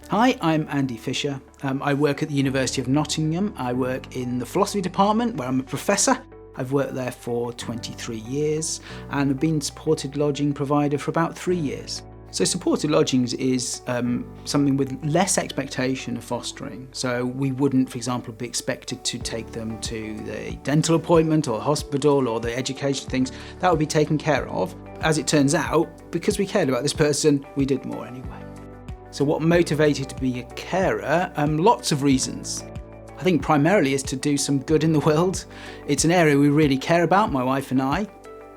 Hi, I'm Andy Fisher. I work at the University of Nottingham. I work in the philosophy department where I'm a professor. I've worked there for 23 years and have been supported lodging provider for about 3 years. So supported lodgings is something with less expectation of fostering. So we wouldn't, for example, be expected to take them to the dental appointment or hospital or the education things. That would be taken care of. As it turns out, because we cared about this person, we did more anyway. So what motivated to be a carer? Lots of reasons. I think primarily is to do some good in the world. It's an area we really care about, my wife and I.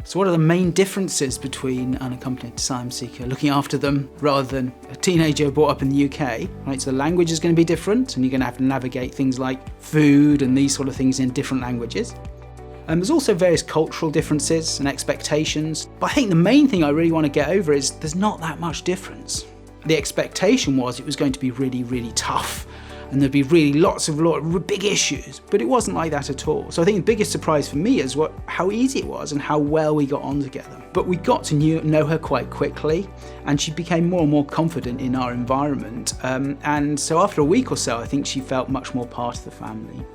So what are the main differences between unaccompanied asylum seeker looking after them rather than a teenager brought up in the UK? Right, so the language is going to be different and you're going to have to navigate things like food and these sort of things in different languages. There's also various cultural differences and expectations. But I think the main thing I really want to get over is there's not that much difference. The expectation was it was going to be really, really tough and there'd be really lots of big issues, but it wasn't like that at all. So I think the biggest surprise for me is how easy it was and how well we got on together. But we got to know her quite quickly and she became more and more confident in our environment. And so after a week or so, I think she felt much more part of the family.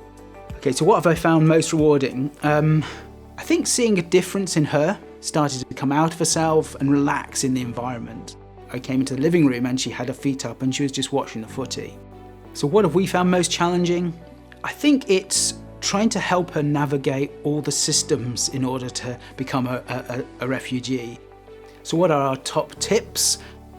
Okay, so what have I found most rewarding? I think seeing a difference in her, started to come out of herself and relax in the environment. I came into the living room and she had her feet up and she was just watching the footy. So what have we found most challenging? I think it's trying to help her navigate all the systems in order to become a refugee. So what are our top tips?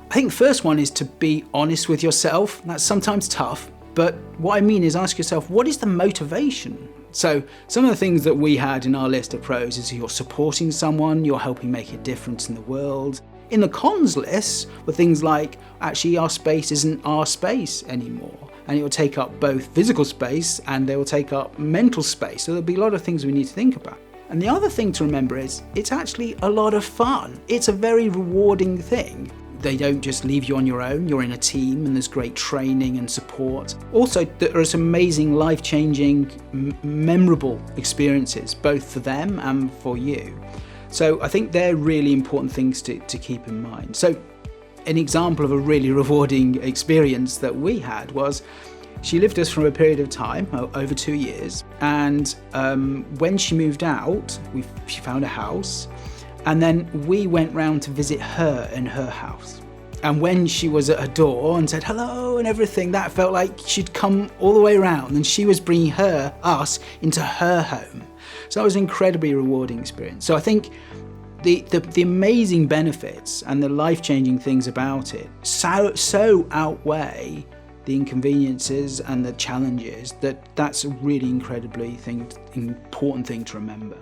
I think the first one is to be honest with yourself. That's sometimes tough, but what I mean is ask yourself, what is the motivation? So some of the things that we had in our list of pros is you're supporting someone, you're helping make a difference in the world. In the cons list were things like, actually our space isn't our space anymore. And it will take up both physical space and they will take up mental space. So there'll be a lot of things we need to think about. And the other thing to remember is it's actually a lot of fun. It's a very rewarding thing. They don't just leave you on your own, you're in a team and there's great training and support. Also, there are some amazing, life-changing, memorable experiences, both for them and for you. So I think they're really important things to keep in mind. So an example of a really rewarding experience that we had was she lived with us for a period of time, over 2 years. And when she moved out, she found a house. And then we went round to visit her in her house. And when she was at her door and said hello and everything, that felt like she'd come all the way around and she was bringing us into her home. So that was an incredibly rewarding experience. So I think the amazing benefits and the life-changing things about it so outweigh the inconveniences and the challenges that's a really incredibly important thing to remember.